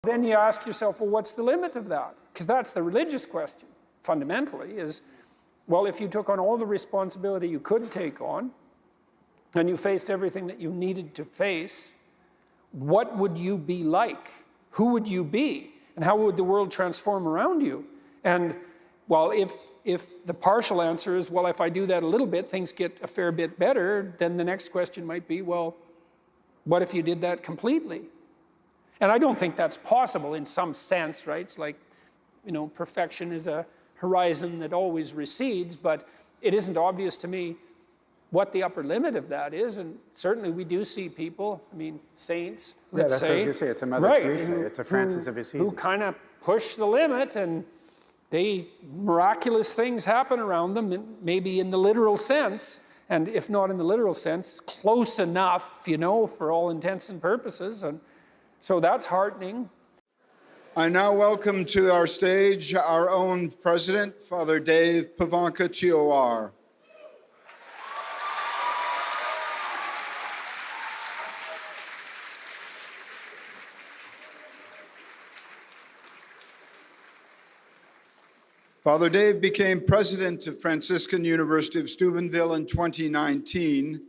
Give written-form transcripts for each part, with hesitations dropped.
Then you ask yourself, well, what's the limit of that? Because that's the religious question, fundamentally, is, well, if you took on all the responsibility you could take on, and you faced everything that you needed to face, what would you be like? Who would you be? And how would the world transform around you? And, well, if the partial answer is, well, if I do that a little bit, things get a fair bit better, then the next question might be, well, what if you did that completely? And I don't think that's possible in some sense, right? It's like, you know, perfection is a horizon that always recedes, but it isn't obvious to me what the upper limit of that is. And certainly we do see people, I mean, saints, let's say. What I was going to say. It's a Mother Teresa, it's a Francis of Assisi. Who kind of push the limit, and miraculous things happen around them, maybe in the literal sense, and if not in the literal sense, close enough, you know, for all intents and purposes. And so that's heartening. I now welcome to our stage our own president, Father Dave Pavanka TOR. Father Dave became president of Franciscan University of Steubenville in 2019,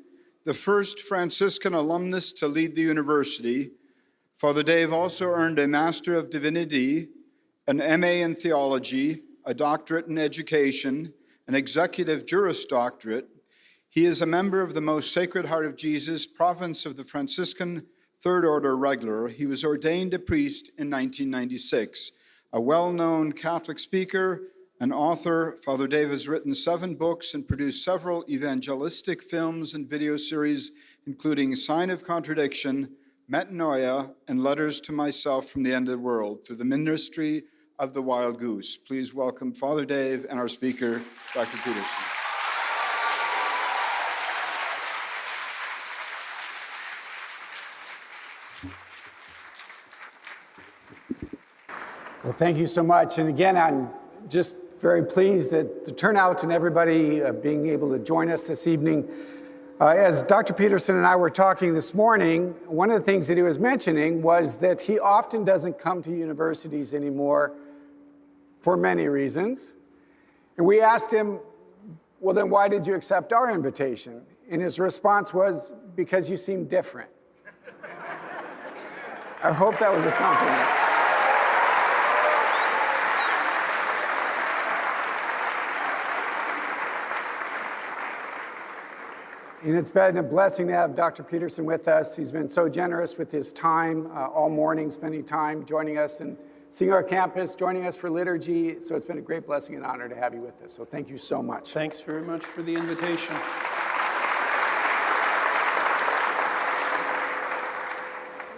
the first Franciscan alumnus to lead the university. Father Dave also earned a Master of Divinity, an MA in Theology, a doctorate in education, an executive Juris Doctorate. He is a member of the Most Sacred Heart of Jesus, province of the Franciscan Third Order Regular. He was ordained a priest in 1996. A well-known Catholic speaker, an author, Father Dave has written 7 books and produced several evangelistic films and video series, including Sign of Contradiction, Metanoia, and Letters to Myself from the End of the World, through the ministry of the Wild Goose. Please welcome Father Dave and our speaker, Dr. Peterson. Well, thank you so much. And again, I'm just very pleased at the turnout and everybody being able to join us this evening. As Dr. Peterson and I were talking this morning, one of the things that he was mentioning was that he often doesn't come to universities anymore for many reasons. And we asked him, well, then why did you accept our invitation? And his response was, because you seem different. I hope that was a compliment. And it's been a blessing to have Dr. Peterson with us. He's been so generous with his time all morning, spending time joining us and seeing our campus, joining us for liturgy. So it's been a great blessing and honor to have you with us. So thank you so much. Thanks very much for the invitation.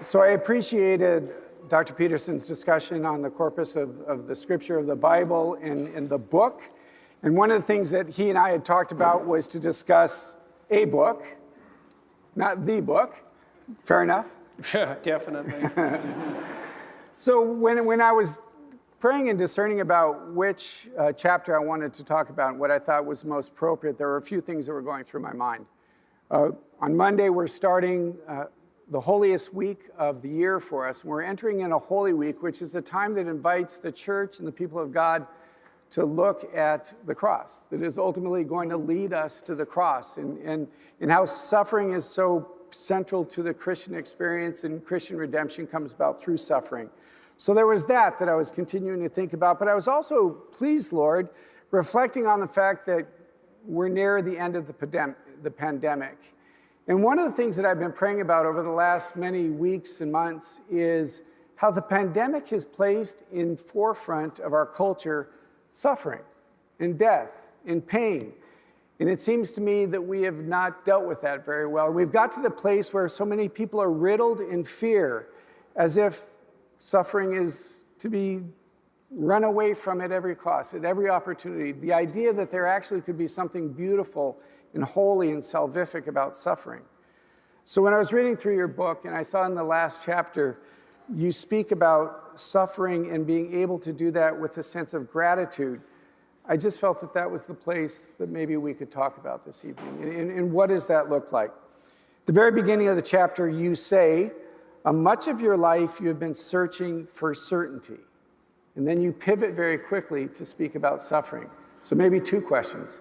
So I appreciated Dr. Peterson's discussion on the corpus of the scripture of the Bible and the book. And one of the things that he and I had talked about was to discuss a book, not the book. Fair enough? Yeah, definitely. So when I was praying and discerning about which chapter I wanted to talk about and what I thought was most appropriate, there were a few things that were going through my mind. On Monday, we're starting the holiest week of the year for us. We're entering in a Holy Week, which is a time that invites the church and the people of God to look at the cross, that is ultimately going to lead us to the cross, and how suffering is so central to the Christian experience, and Christian redemption comes about through suffering. So there was that I was continuing to think about, but I was also pleased, Lord, reflecting on the fact that we're near the end of the pandemic. And one of the things that I've been praying about over the last many weeks and months is how the pandemic has placed in forefront of our culture suffering and death and pain. And it seems to me that we have not dealt with that very well. We've got to the place where so many people are riddled in fear, as if suffering is to be run away from at every cost, at every opportunity. The idea that there actually could be something beautiful and holy and salvific about suffering. So when I was reading through your book, and I saw in the last chapter, you speak about suffering and being able to do that with a sense of gratitude. I just felt that that was the place that maybe we could talk about this evening. And what does that look like? At the very beginning of the chapter, you say, Much of your life, you have been searching for certainty. And then you pivot very quickly to speak about suffering. So maybe two questions.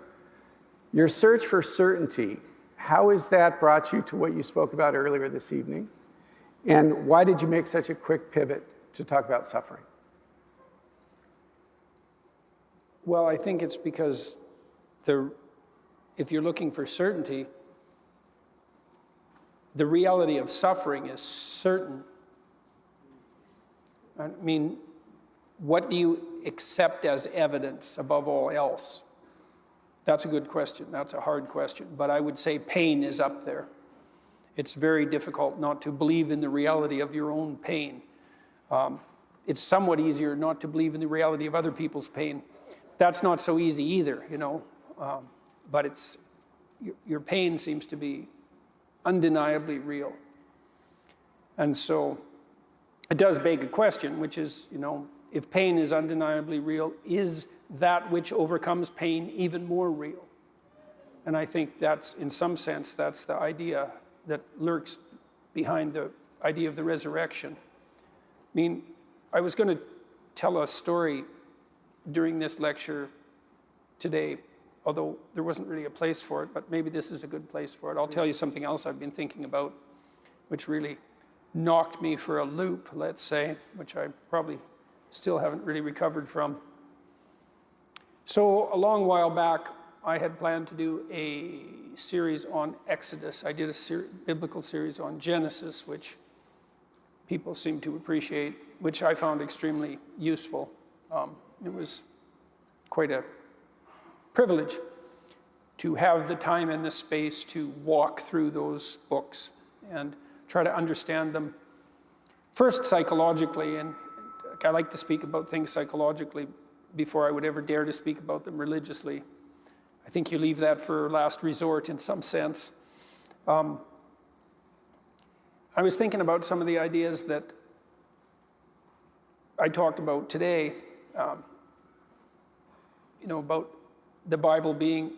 Your search for certainty, how has that brought you to what you spoke about earlier this evening? And why did you make such a quick pivot to talk about suffering? Well, I think it's because if you're looking for certainty, the reality of suffering is certain. I mean, what do you accept as evidence above all else? That's a good question. That's a hard question. But I would say pain is up there. It's very difficult not to believe in the reality of your own pain. It's somewhat easier not to believe in the reality of other people's pain. That's not so easy either, you know. But your pain seems to be undeniably real. And so it does beg a question, which is, you know, if pain is undeniably real, is that which overcomes pain even more real? And I think that's, in some sense, that's the idea that lurks behind the idea of the resurrection. I mean, I was going to tell a story during this lecture today, although there wasn't really a place for it, but maybe this is a good place for it. I'll tell you something else I've been thinking about, which really knocked me for a loop, let's say, which I probably still haven't really recovered from. So a long while back, I had planned to do a series on Exodus. I did a biblical series on Genesis, which people seem to appreciate, which I found extremely useful. It was quite a privilege to have the time and the space to walk through those books and try to understand them, first psychologically, and I like to speak about things psychologically before I would ever dare to speak about them religiously. I think you leave that for last resort in some sense. I was thinking about some of the ideas that I talked about today, you know, about the Bible being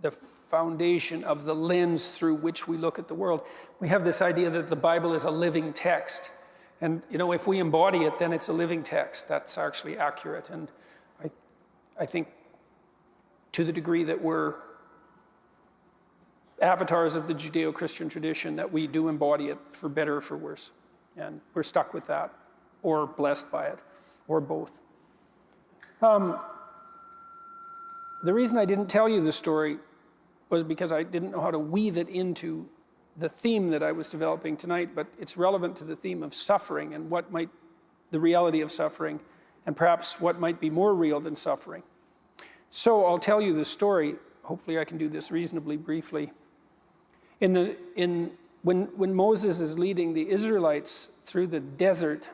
the foundation of the lens through which we look at the world. We have this idea that the Bible is a living text. And, you know, if we embody it, then it's a living text. That's actually accurate. And I think to the degree that we're avatars of the Judeo-Christian tradition, that we do embody it for better or for worse. And we're stuck with that, or blessed by it, or both. The reason I didn't tell you the story was because I didn't know how to weave it into the theme that I was developing tonight, but it's relevant to the theme of suffering and the reality of suffering, and perhaps what might be more real than suffering. So I'll tell you the story. Hopefully I can do this reasonably briefly. When Moses is leading the Israelites through the desert,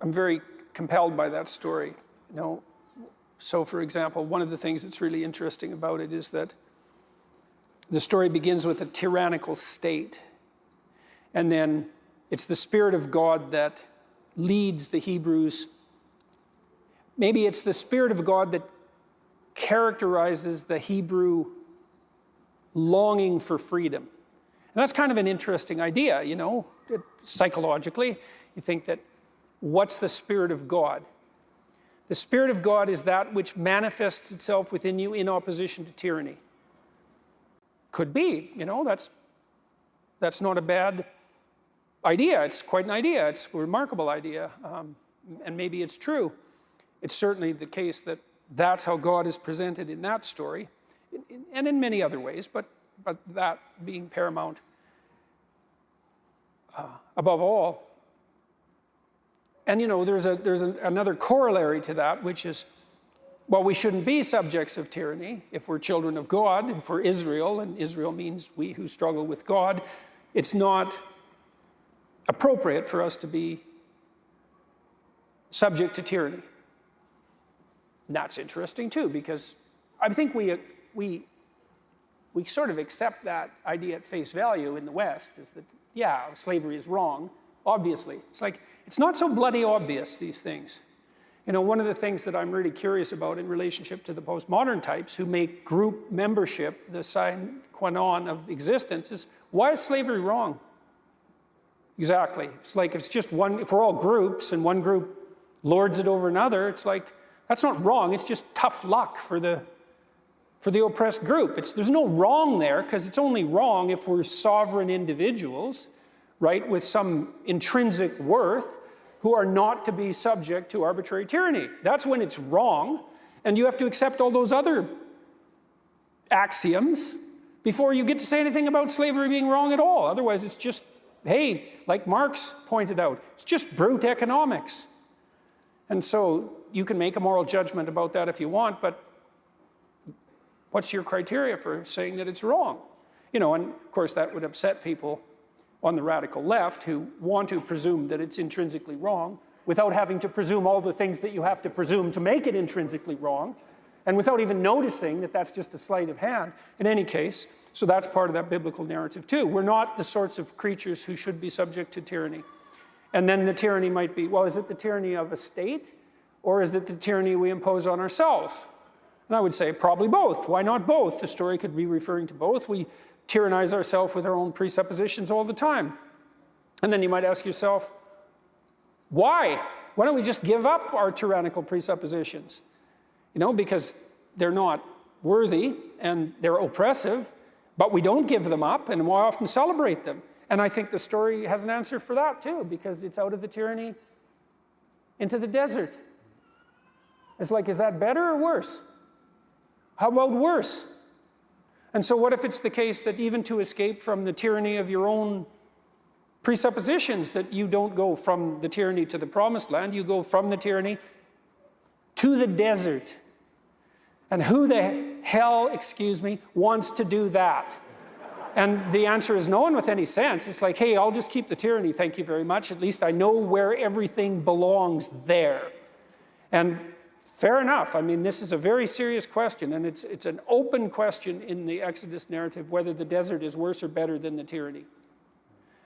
I'm very compelled by that story. You know, so for example, one of the things that's really interesting about it is that the story begins with a tyrannical state, and then it's the Spirit of God that leads the Hebrews. Maybe it's the Spirit of God that characterizes the Hebrew longing for freedom. And that's kind of an interesting idea, you know, psychologically. You think that, what's the Spirit of God? The Spirit of God is that which manifests itself within you in opposition to tyranny. Could be, you know, that's not a bad idea. It's quite an idea. It's a remarkable idea. And maybe it's true. It's certainly the case that that's how God is presented in that story, and in many other ways, but that being paramount above all. And you know, there's another corollary to that, which is, well, we shouldn't be subjects of tyranny if we're children of God, if we're Israel, and Israel means we who struggle with God. It's not appropriate for us to be subject to tyranny. And that's interesting too, because I think we sort of accept that idea at face value in the West, is that, yeah, slavery is wrong, obviously. It's like, it's not so bloody obvious, these things. You know, one of the things that I'm really curious about in relationship to the postmodern types who make group membership the sine qua non of existence is, why is slavery wrong? Exactly. It's like if it's just one, if we're all groups and one group lords it over another, it's like, that's not wrong, it's just tough luck for the oppressed group. There's no wrong there, because it's only wrong if we're sovereign individuals, right, with some intrinsic worth, who are not to be subject to arbitrary tyranny. That's when it's wrong, and you have to accept all those other axioms before you get to say anything about slavery being wrong at all. Otherwise, it's just, hey, like Marx pointed out, it's just brute economics. And so you can make a moral judgment about that if you want, but what's your criteria for saying that it's wrong? And of course that would upset people on the radical left who want to presume that it's intrinsically wrong without having to presume all the things that you have to presume to make it intrinsically wrong, and without even noticing that that's just a sleight of hand. In any case, so that's part of that biblical narrative too. We're not the sorts of creatures who should be subject to tyranny. And then the tyranny might be, well, is it the tyranny of a state, or is it the tyranny we impose on ourselves? And I would say probably both. Why not both? The story could be referring to both. We tyrannize ourselves with our own presuppositions all the time. And then you might ask yourself, why? Why don't we just give up our tyrannical presuppositions? Because they're not worthy and they're oppressive, but we don't give them up, and we often celebrate them. And I think the story has an answer for that too, because it's out of the tyranny into the desert. It's like, is that better or worse? How about worse? And so what if it's the case that even to escape from the tyranny of your own presuppositions, that you don't go from the tyranny to the promised land, you go from the tyranny to the desert? And who the hell, wants to do that? And the answer is no one with any sense. It's like, hey, I'll just keep the tyranny, thank you very much. At least I know where everything belongs there. And fair enough. I mean, this is a very serious question, and it's an open question in the Exodus narrative whether the desert is worse or better than the tyranny.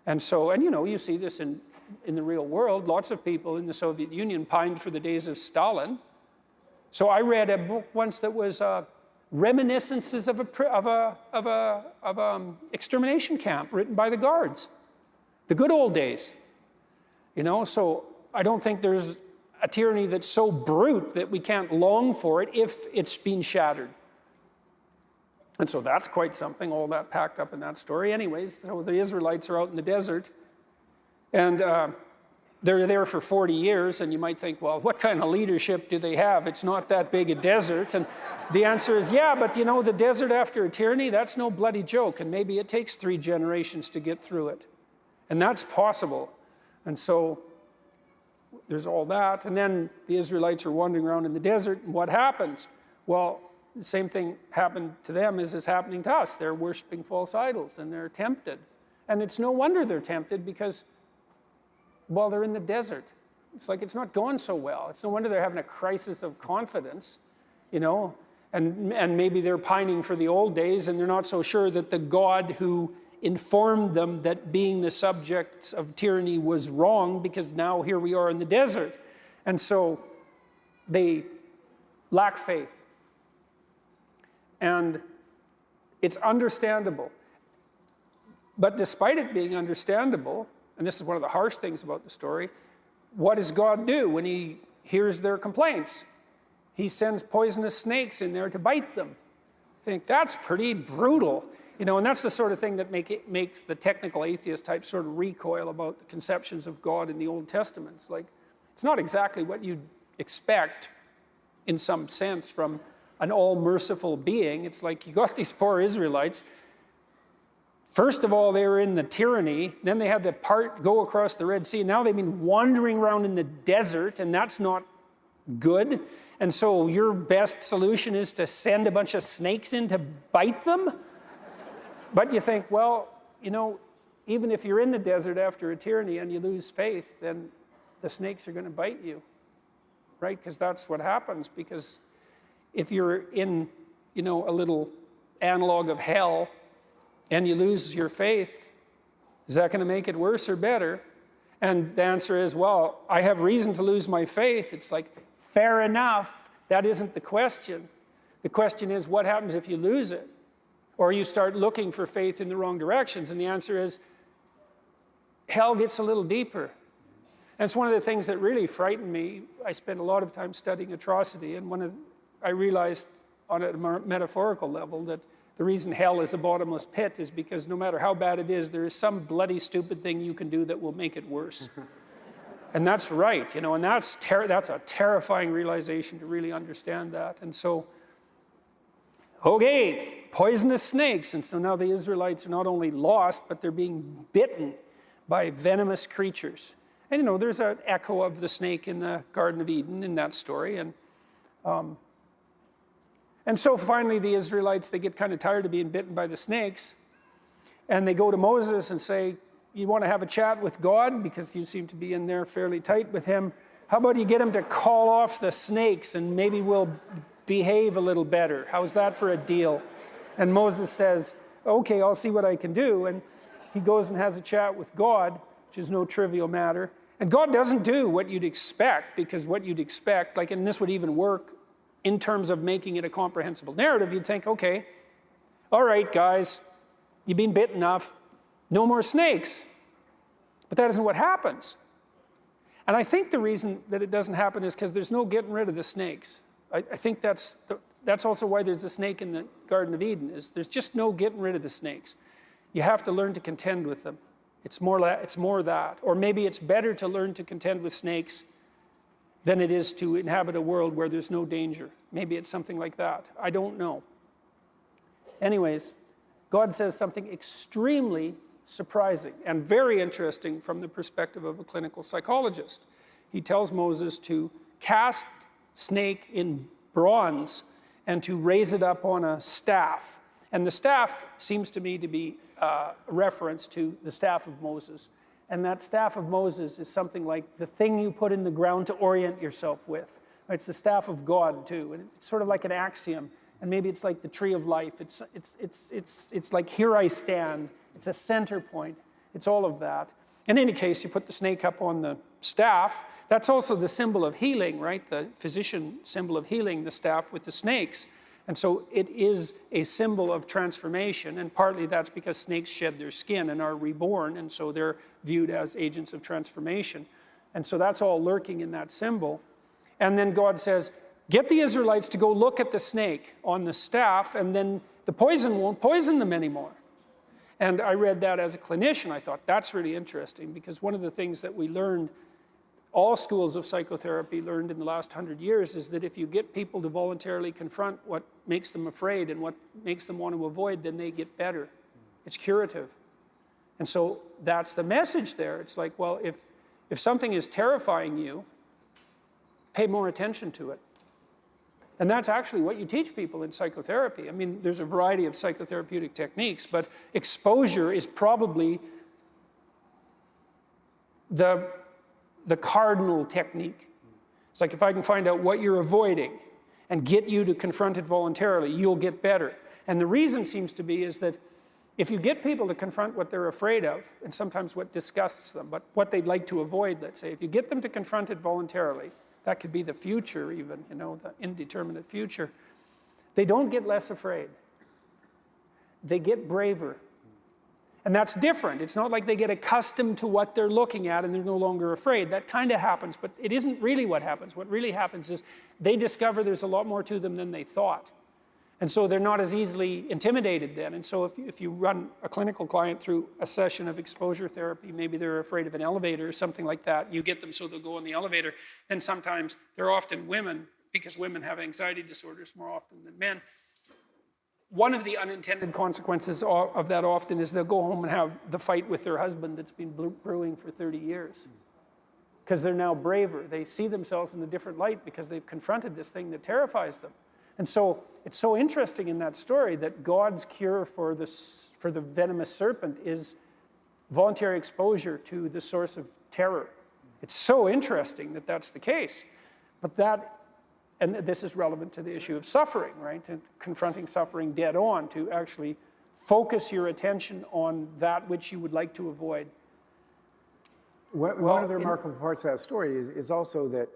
And so, you see this in the real world. Lots of people in the Soviet Union pined for the days of Stalin. So I read a book once that was reminiscences of a extermination camp written by the guards, the good old days. So I don't think there's a tyranny that's so brute that we can't long for it if it's been shattered. And so that's quite something, all that packed up in that story. Anyways, so the Israelites are out in the desert, and they're there for 40 years, and you might think, well, what kind of leadership do they have? It's not that big a desert. And the answer is, yeah, but the desert after a tyranny, that's no bloody joke, and maybe it takes 3 generations to get through it. And that's possible. And so there's all that. And then the Israelites are wandering around in the desert, and what happens? Well, the same thing happened to them as is happening to us. They're worshiping false idols, and they're tempted. And it's no wonder they're tempted, because, well, they're in the desert. It's like it's not going so well. It's no wonder they're having a crisis of confidence, and maybe they're pining for the old days, and they're not so sure that the God who informed them that being the subjects of tyranny was wrong, because now here we are in the desert. And so they lack faith. And it's understandable. But despite it being understandable, and this is one of the harsh things about the story, what does God do when he hears their complaints? He sends poisonous snakes in there to bite them. I think that's pretty brutal. And that's the sort of thing that makes the technical atheist type sort of recoil about the conceptions of God in the Old Testament. It's like, it's not exactly what you'd expect in some sense from an all-merciful being. It's like you got these poor Israelites. First of all, they were in the tyranny. Then they had to go across the Red Sea. Now they've been wandering around in the desert, and that's not good. And so your best solution is to send a bunch of snakes in to bite them? But you think, well, even if you're in the desert after a tyranny and you lose faith, then the snakes are going to bite you, right? Because that's what happens. Because if you're in, a little analog of hell and you lose your faith, is that going to make it worse or better? And the answer is, well, I have reason to lose my faith. It's like, fair enough. That isn't the question. The question is, what happens if you lose it? or you start looking for faith in the wrong directions. And the answer is, hell gets a little deeper. And it's one of the things that really frightened me. I spent a lot of time studying atrocity, and I realized on a metaphorical level that the reason hell is a bottomless pit is because no matter how bad it is, there is some bloody stupid thing you can do that will make it worse. And that's right, and that's a terrifying realization to really understand that. And so, okay, poisonous snakes. And so now the Israelites are not only lost, but they're being bitten by venomous creatures. And there's an echo of the snake in the Garden of Eden in that story. And so finally the Israelites, they get kind of tired of being bitten by the snakes. And they go to Moses and say, you want to have a chat with God because you seem to be in there fairly tight with him. How about you get him to call off the snakes and maybe we'll behave a little better. How's that for a deal? And Moses says, okay, I'll see what I can do. And he goes and has a chat with God, which is no trivial matter. And God doesn't do what you'd expect, because what you'd expect, and this would even work in terms of making it a comprehensible narrative, you'd think, okay, all right, guys, you've been bit enough, no more snakes. But that isn't what happens. And I think the reason that it doesn't happen is because there's no getting rid of the snakes. I think that's also why there's a snake in the Garden of Eden, is there's just no getting rid of the snakes. You have to learn to contend with them. It's more that. Or maybe it's better to learn to contend with snakes than it is to inhabit a world where there's no danger. Maybe it's something like that. I don't know. Anyways, God says something extremely surprising and very interesting from the perspective of a clinical psychologist. He tells Moses to cast snake in bronze and to raise it up on a staff. And the staff seems to me to be a reference to the staff of Moses. And that staff of Moses is something like the thing you put in the ground to orient yourself with. It's the staff of God too, and it's sort of like an axiom. And maybe it's like the tree of life. It's like, here I stand. It's a center point. It's all of that. In any case, you put the snake up on the staff. That's also the symbol of healing, right? The physician symbol of healing, the staff with the snakes. And so it is a symbol of transformation, and partly that's because snakes shed their skin and are reborn, and so they're viewed as agents of transformation. And so that's all lurking in that symbol. And then God says, get the Israelites to go look at the snake on the staff, and then the poison won't poison them anymore. And I read that as a clinician. I thought, that's really interesting, because one of the things that we learned, all schools of psychotherapy learned in the last 100 years, is that if you get people to voluntarily confront what makes them afraid and what makes them want to avoid, then they get better. It's curative. And so that's the message there. It's like, well, if something is terrifying you, pay more attention to it. And that's actually what you teach people in psychotherapy. I mean, there's a variety of psychotherapeutic techniques, but exposure is probably the cardinal technique. It's like, if I can find out what you're avoiding and get you to confront it voluntarily, you'll get better. And the reason seems to be is that if you get people to confront what they're afraid of, and sometimes what disgusts them, but what they'd like to avoid, let's say, if you get them to confront it voluntarily, that could be the future even, the indeterminate future, they don't get less afraid. They get braver. And that's different. It's not like they get accustomed to what they're looking at and they're no longer afraid. That kind of happens, but it isn't really what happens. What really happens is they discover there's a lot more to them than they thought. And so they're not as easily intimidated then. And so if you run a clinical client through a session of exposure therapy, maybe they're afraid of an elevator or something like that, you get them so they'll go in the elevator, then sometimes they're often women, because women have anxiety disorders more often than men. One of the unintended consequences of that often is they'll go home and have the fight with their husband that's been brewing for 30 years. Because they're now braver. They see themselves in a different light because they've confronted this thing that terrifies them. And so it's so interesting in that story that God's cure for the venomous serpent is voluntary exposure to the source of terror. It's so interesting that that's the case. But and this is relevant to the issue of suffering, right? To confronting suffering dead on, to actually focus your attention on that which you would like to avoid. One of the remarkable parts of that story is also that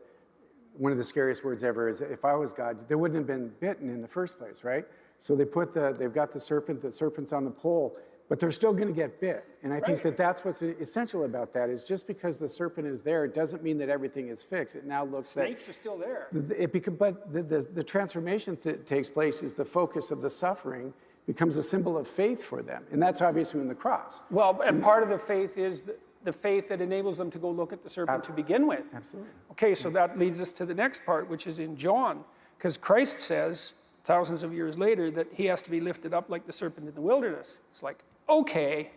one of the scariest words ever is, if I was God, they wouldn't have been bitten in the first place, right? So they've got the serpent's on the pole, but they're still going to get bit. And I think that's what's essential about that, is just because the serpent is there, it doesn't mean that everything is fixed. It now looks Snakes are still there. But the transformation that takes place is the focus of the suffering becomes a symbol of faith for them. And that's obviously in the cross. Well, and part of the faith is the faith that enables them to go look at the serpent to begin with. Absolutely. Okay, so that leads us to the next part, which is in John, because Christ says, thousands of years later, that he has to be lifted up like the serpent in the wilderness. It's like, okay,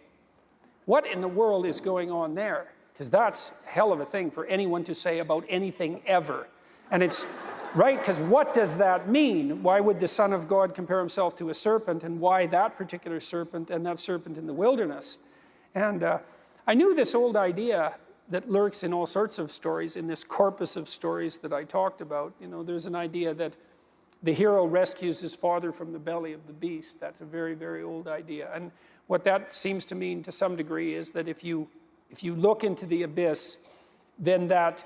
what in the world is going on there? Because that's a hell of a thing for anyone to say about anything ever. And it's right, because what does that mean? Why would the Son of God compare himself to a serpent, and why that particular serpent and that serpent in the wilderness? And I knew this old idea that lurks in all sorts of stories, in this corpus of stories that I talked about. You know, there's an idea that the hero rescues his father from the belly of the beast. That's a very, very old idea. And what that seems to mean to some degree is that if you look into the abyss, then that,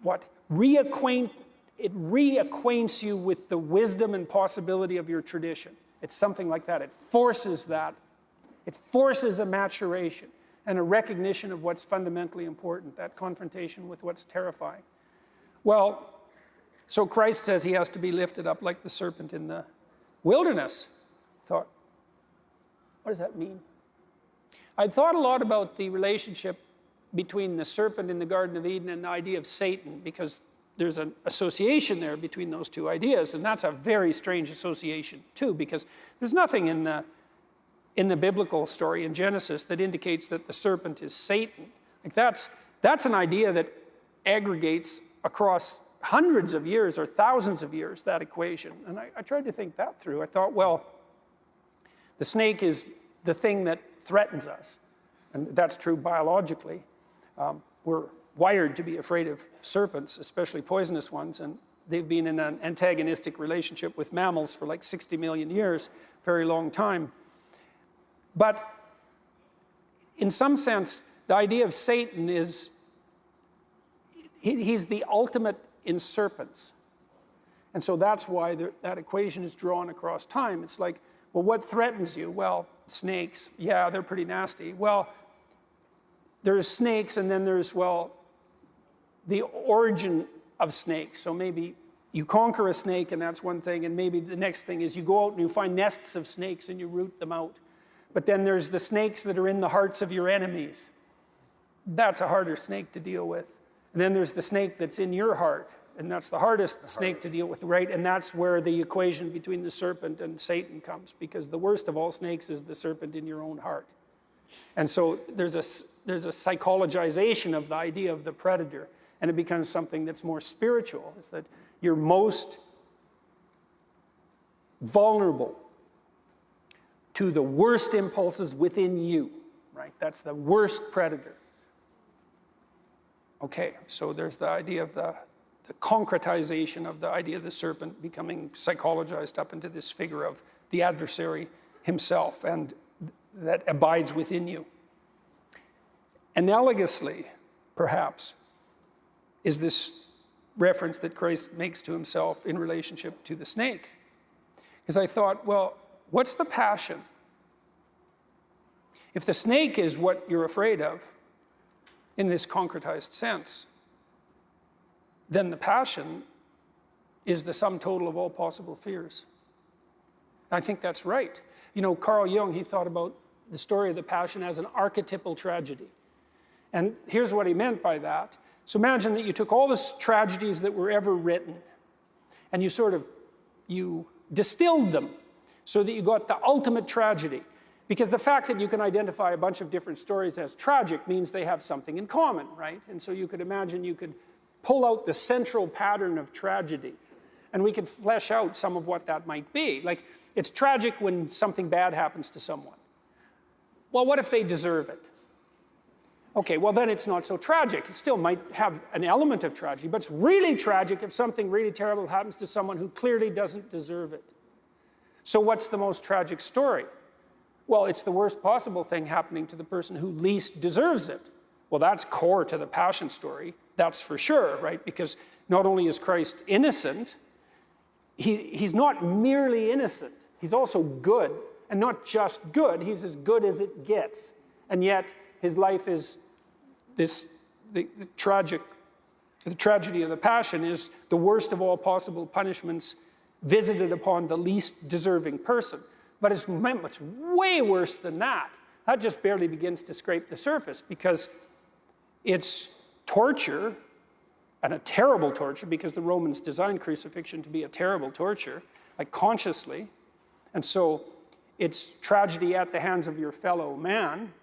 it reacquaints you with the wisdom and possibility of your tradition. It's something like that. It forces that. It forces a maturation and a recognition of what's fundamentally important, that confrontation with what's terrifying. Well, so Christ says he has to be lifted up like the serpent in the wilderness. I thought, what does that mean? I thought a lot about the relationship between the serpent in the Garden of Eden and the idea of Satan, because there's an association there between those two ideas, and that's a very strange association too, because there's nothing in the biblical story in Genesis that indicates that the serpent is Satan. Like that's an idea that aggregates across hundreds of years or thousands of years, that equation. And I tried to think that through. I thought, well, the snake is the thing that threatens us. And that's true biologically. We're wired to be afraid of serpents, especially poisonous ones, and they've been in an antagonistic relationship with mammals for like 60 million years, very long time. But in some sense, the idea of Satan is, he's the ultimate in serpents. And so that's why that equation is drawn across time. It's like, well, what threatens you? Well, snakes. Yeah, they're pretty nasty. Well, there's snakes, and then there's, well, the origin of snakes. So maybe you conquer a snake, and that's one thing, and maybe the next thing is you go out and you find nests of snakes and you root them out. But then there's the snakes that are in the hearts of your enemies. That's a harder snake to deal with. And then there's the snake that's in your heart, and that's the hardest snake to deal with, right? And that's where the equation between the serpent and Satan comes, because the worst of all snakes is the serpent in your own heart. And so there's a psychologization of the idea of the predator, and it becomes something that's more spiritual. It's that you're most vulnerable to the worst impulses within you, right? That's the worst predator. Okay, so there's the idea of the concretization of the idea of the serpent becoming psychologized up into this figure of the adversary himself, and that abides within you. Analogously, perhaps, is this reference that Christ makes to himself in relationship to the snake. Because I thought, well, what's the passion? If the snake is what you're afraid of, in this concretized sense, then the passion is the sum total of all possible fears. I think that's right. You know, Carl Jung, he thought about the story of the Passion as an archetypal tragedy. And here's what he meant by that. So imagine that you took all the tragedies that were ever written, and you distilled them so that you got the ultimate tragedy. Because the fact that you can identify a bunch of different stories as tragic means they have something in common, right? And so you could imagine you could pull out the central pattern of tragedy, and we could flesh out some of what that might be. Like, it's tragic when something bad happens to someone. Well, what if they deserve it? Okay, well then it's not so tragic. It still might have an element of tragedy, but it's really tragic if something really terrible happens to someone who clearly doesn't deserve it. So what's the most tragic story? Well, it's the worst possible thing happening to the person who least deserves it. Well, that's core to the Passion story, that's for sure, right? Because not only is Christ innocent, he's not merely innocent. He's also good, and not just good. He's as good as it gets. And yet his life is this, the tragedy of the Passion is the worst of all possible punishments visited upon the least deserving person. But it's way worse than that. That just barely begins to scrape the surface, because it's torture, and a terrible torture, because the Romans designed crucifixion to be a terrible torture, like consciously. And so it's tragedy at the hands of your fellow man,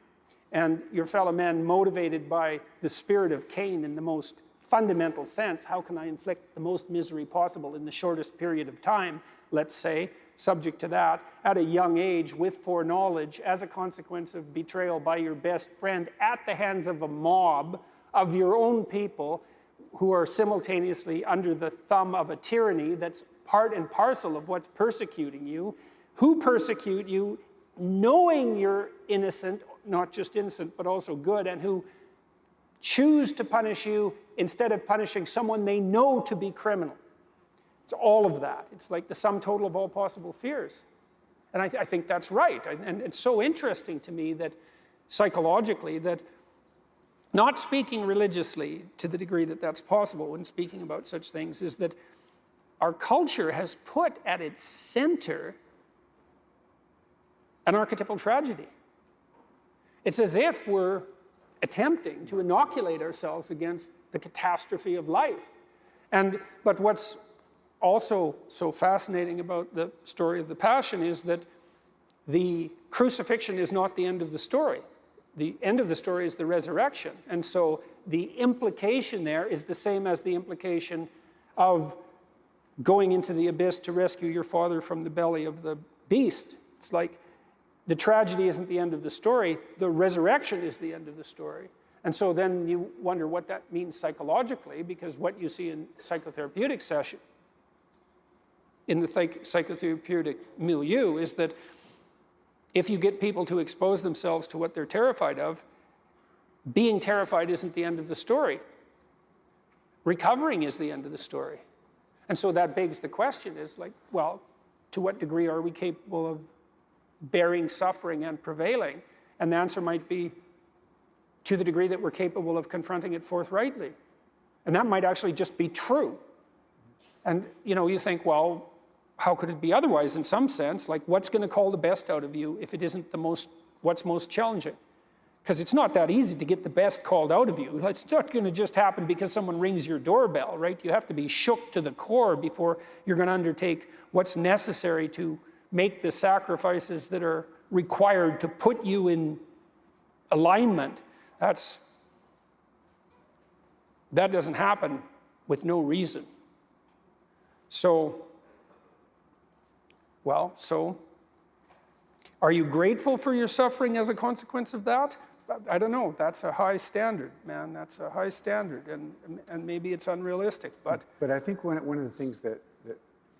and your fellow man motivated by the spirit of Cain in the most fundamental sense. How can I inflict the most misery possible in the shortest period of time, let's say, subject to that, at a young age, with foreknowledge, as a consequence of betrayal by your best friend at the hands of a mob of your own people who are simultaneously under the thumb of a tyranny that's part and parcel of what's persecuting you, who persecute you knowing you're innocent, not just innocent, but also good, and who choose to punish you instead of punishing someone they know to be criminal. It's all of that. It's like the sum total of all possible fears. And I think that's right. And it's so interesting to me that psychologically, that not speaking religiously to the degree that that's possible when speaking about such things, is that our culture has put at its center an archetypal tragedy. It's as if we're attempting to inoculate ourselves against the catastrophe of life. But what's also so fascinating about the story of the Passion is that the crucifixion is not the end of the story. The end of the story is the resurrection. And so the implication there is the same as the implication of going into the abyss to rescue your father from the belly of the beast. It's like the tragedy isn't the end of the story, the resurrection is the end of the story. And so then you wonder what that means psychologically, because what you see in psychotherapeutic session, in the psychotherapeutic milieu, is that if you get people to expose themselves to what they're terrified of, being terrified isn't the end of the story. Recovering is the end of the story. And so that begs the question is like, well, to what degree are we capable of bearing suffering and prevailing? And the answer might be to the degree that we're capable of confronting it forthrightly. And that might actually just be true. And you think, well, how could it be otherwise in some sense? Like, what's going to call the best out of you if it isn't what's most challenging? Because it's not that easy to get the best called out of you. It's not going to just happen because someone rings your doorbell, right? You have to be shook to the core before you're going to undertake what's necessary to make the sacrifices that are required to put you in alignment. That doesn't happen with no reason. So are you grateful for your suffering as a consequence of that? I don't know. That's a high standard, man. That's a high standard, and maybe it's unrealistic. But I think one of the things that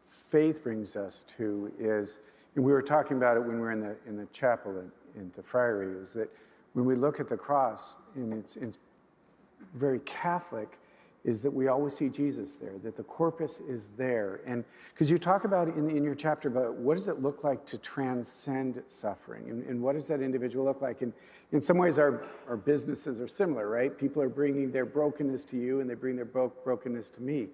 faith brings us to is, and we were talking about it when we were in the chapel in the friary, is that when we look at the cross, and it's very Catholic, is that we always see Jesus there, that the corpus is there. And because you talk about in your chapter about what does it look like to transcend suffering, and what does that individual look like? And in some ways our businesses are similar, right? People are bringing their brokenness to you and they bring their brokenness to me.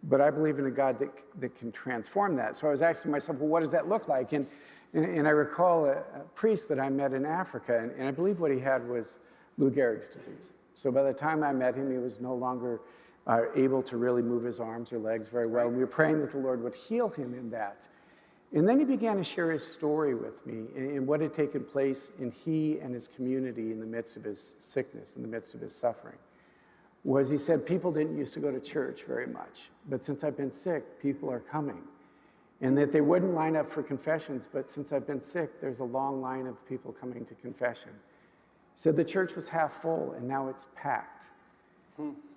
But I believe in a God that can transform that. So I was asking myself, well, what does that look like? And I recall a priest that I met in Africa, and I believe what he had was Lou Gehrig's disease. So by the time I met him, he was no longer able to really move his arms or legs very well. And we were praying that the Lord would heal him in that. And then he began to share his story with me and what had taken place in he and his community in the midst of his sickness, in the midst of his suffering. He said, people didn't used to go to church very much, but since I've been sick, people are coming. And that they wouldn't line up for confessions, but since I've been sick, there's a long line of people coming to confession. He said the church was half full, and now it's packed.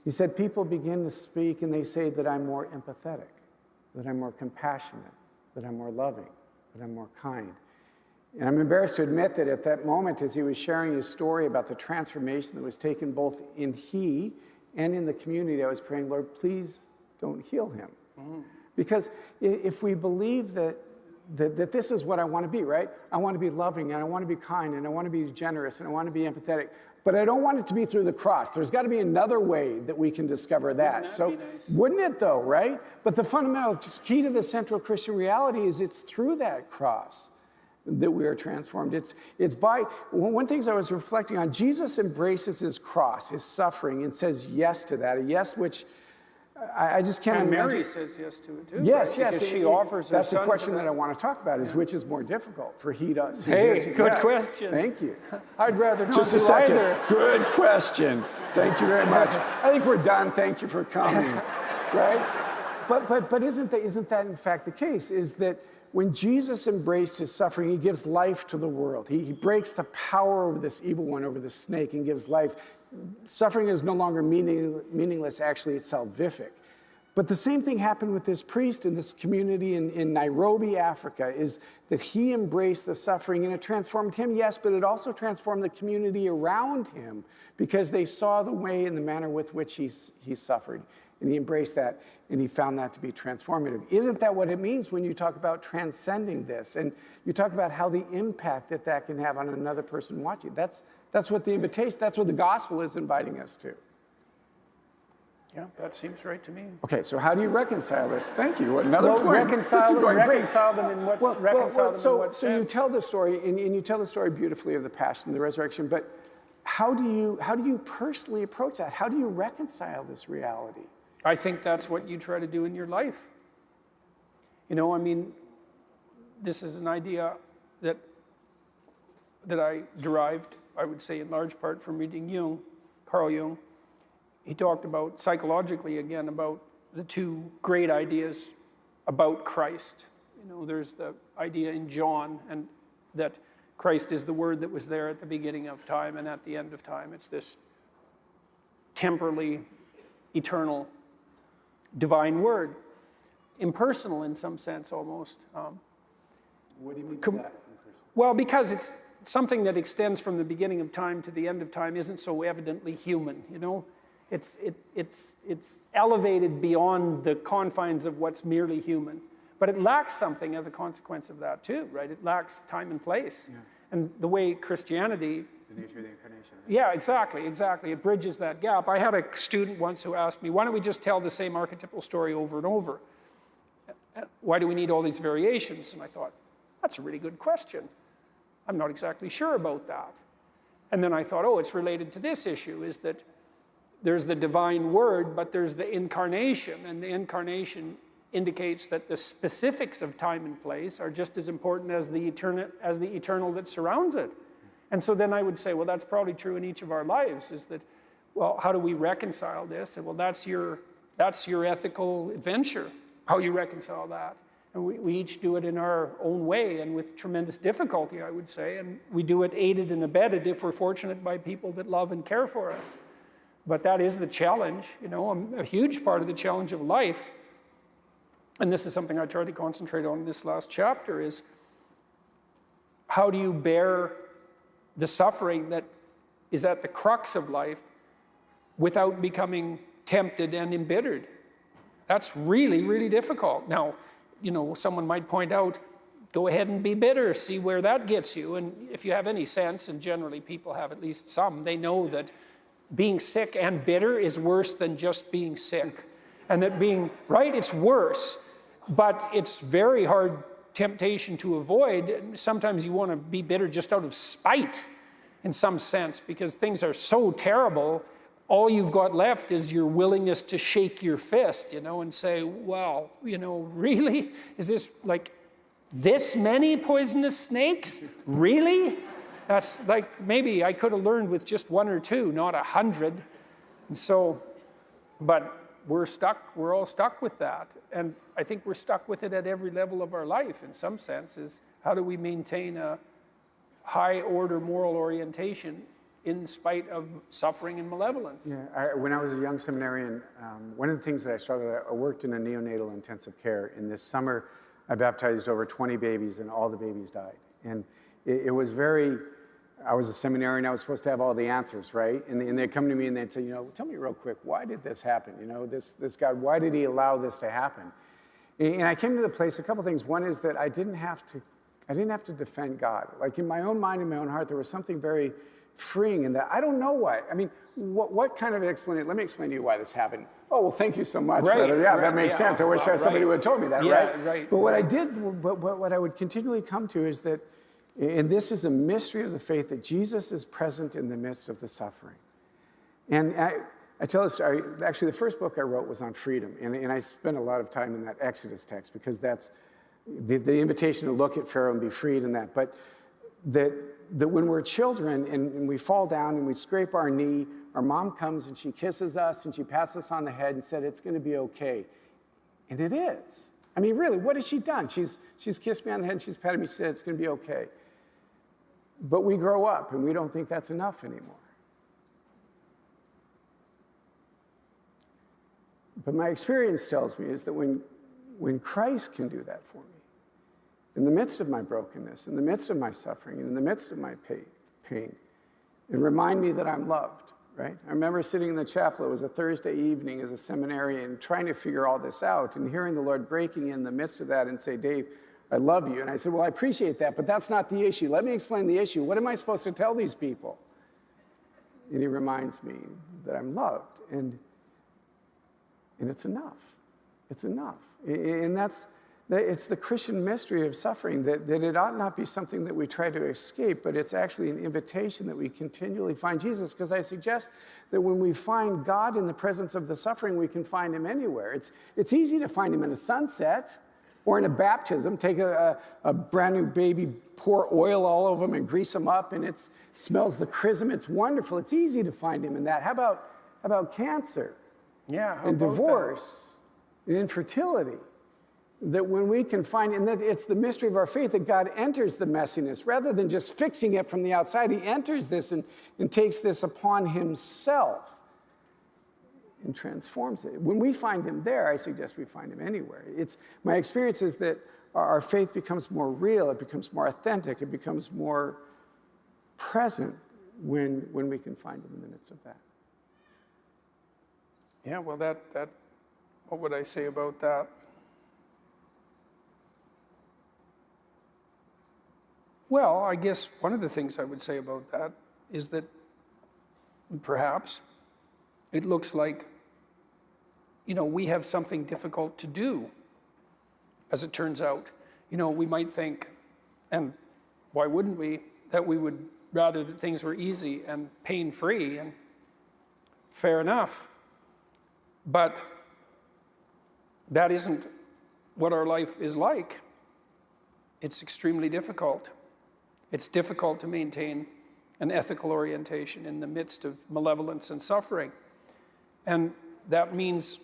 He said people begin to speak, and they say that I'm more empathetic, that I'm more compassionate, that I'm more loving, that I'm more kind. And I'm embarrassed to admit that at that moment, as he was sharing his story about the transformation that was taken both in he and in the community, I was praying, Lord, please don't heal him. Because if we believe that this is what I want to be, right? I want to be loving, and I want to be kind, and I want to be generous, and I want to be empathetic. But I don't want it to be through the cross. There's got to be another way that we can discover that. So, wouldn't it though, right? But the fundamental key to the central Christian reality is it's through that cross that we are transformed. It's by, one thing I was reflecting on, Jesus embraces his cross, his suffering, and says yes to that, a yes which I just can't And imagine. Mary says yes to it too. Yes, right? yes. Because she offers her That's the son question for that I want to talk about, is which is more difficult for he does. Hey, good question. Thank you. I'd rather not Just do a second. either. Good question. Thank you very much. I think we're done. Thank you for coming. Right? But isn't that in fact the case? Is that when Jesus embraced his suffering, he gives life to the world. He breaks the power over this evil one, over the snake, and gives life. Suffering is no longer meaningless. Actually, it's salvific. But the same thing happened with this priest in this community in Nairobi, Africa, is that he embraced the suffering, and it transformed him, yes, but it also transformed the community around him, because they saw the way and the manner with which he suffered. And he embraced that, and he found that to be transformative. Isn't that what it means when you talk about transcending this? And you talk about how the impact that can have on another person watching. That's what the invitation, that's what the gospel is inviting us to. Yeah, that seems right to me. Okay, so how do you reconcile this? Thank you. Another Well, point. reconcile them in what's So sense. you tell the story, and you tell the story beautifully of the passion and the resurrection, but how do you personally approach that? How do you reconcile this reality? I think that's what you try to do in your life. You know, I mean, this is an idea that I derived, I would say in large part, from reading Carl Jung. He talked about, psychologically again, about the two great ideas about Christ. You know, there's the idea in John, and that Christ is the Word that was there at the beginning of time and at the end of time. It's this temporally eternal divine Word, impersonal in some sense almost. What do you mean by that? Well, because it's something that extends from the beginning of time to the end of time isn't so evidently human, you know? It's elevated beyond the confines of what's merely human. But it lacks something as a consequence of that too, right? It lacks time and place. Yeah. And the way Christianity... The nature of the incarnation. Right? Yeah, exactly. It bridges that gap. I had a student once who asked me, why don't we just tell the same archetypal story over and over? Why do we need all these variations? And I thought, that's a really good question. I'm not exactly sure about that. And then I thought, oh, it's related to this issue, is that there's the divine Word, but there's the incarnation, and the incarnation indicates that the specifics of time and place are just as important as the eternal that surrounds it. And so then I would say, well, that's probably true in each of our lives, is that, well, how do we reconcile this? And well, that's your ethical adventure, how you reconcile that. And we each do it in our own way and with tremendous difficulty, I would say, and we do it aided and abetted if we're fortunate by people that love and care for us. But that is the challenge, you know, a huge part of the challenge of life. And this is something I tried to concentrate on in this last chapter, is how do you bear the suffering that is at the crux of life without becoming tempted and embittered? That's really, really difficult. Now, you know, someone might point out, go ahead and be bitter, see where that gets you. And if you have any sense, and generally people have at least some, they know that being sick and bitter is worse than just being sick. And that being, right, it's worse, but it's very hard temptation to avoid. Sometimes you want to be bitter just out of spite in some sense, because things are so terrible, all you've got left is your willingness to shake your fist, you know, and say, wow, you know, really? Is this like this many poisonous snakes? Really? That's like, maybe I could have learned with just one or two, not 100. And so, but we're all stuck with that. And I think we're stuck with it at every level of our life in some sense, is how do we maintain a high order moral orientation in spite of suffering and malevolence? Yeah, when I was a young seminarian, one of the things that I struggled with, I worked in a neonatal intensive care. In this summer, I baptized over 20 babies, and all the babies died. And it was very, I was a seminarian, I was supposed to have all the answers, right? And they'd come to me and they'd say, you know, tell me real quick, why did this happen? You know, this God, why did he allow this to happen? And I came to the place, a couple things. One is that I didn't have to defend God. Like in my own mind, in my own heart, there was something very freeing in that. I don't know why. I mean, what kind of explanation? Let me explain to you why this happened. Oh, well, thank you so much, brother. Yeah, that makes sense. I wish somebody would have told me that, right? But what I did, but what I would continually come to is that, and this is a mystery of the faith, that Jesus is present in the midst of the suffering. And I tell a story. Actually, the first book I wrote was on freedom, and I spent a lot of time in that Exodus text because that's the invitation to look at Pharaoh and be freed in that. But that when we're children and we fall down and we scrape our knee, our mom comes and she kisses us and she pats us on the head and said, "It's going to be okay." And it is. I mean, really, what has she done? She's kissed me on the head and she's patted me. She said, "It's going to be okay." But we grow up and we don't think that's enough anymore. But my experience tells me is that when Christ can do that for me, in the midst of my brokenness, in the midst of my suffering, in the midst of my pain, and remind me that I'm loved, right? I remember sitting in the chapel, it was a Thursday evening as a seminarian, trying to figure all this out and hearing the Lord breaking in the midst of that and say, "Dave, I love you." And I said, "Well, I appreciate that, but that's not the issue. Let me explain the issue. What am I supposed to tell these people?" And he reminds me that I'm loved, and it's enough. It's enough. And it's the Christian mystery of suffering, that it ought not be something that we try to escape, but it's actually an invitation that we continually find Jesus, because I suggest that when we find God in the presence of the suffering, we can find him anywhere. It's easy to find him in a sunset or in a baptism. Take a brand new baby, pour oil all over him and grease him up, and it smells the chrism. It's wonderful. It's easy to find him in that. How about cancer? Yeah, And divorce, and infertility, that when we can find, and that it's the mystery of our faith that God enters the messiness rather than just fixing it from the outside. He enters this and takes this upon himself and transforms it. When we find him there, I suggest we find him anywhere. My experience is that our faith becomes more real, it becomes more authentic, it becomes more present when we can find him in the midst of that. Yeah, well, what would I say about that? Well, I guess one of the things I would say about that is that perhaps it looks like, we have something difficult to do, as it turns out. We might think, and why wouldn't we, that we would rather that things were easy and pain-free, and fair enough. But that isn't what our life is like. It's extremely difficult. It's difficult to maintain an ethical orientation in the midst of malevolence and suffering. And that means,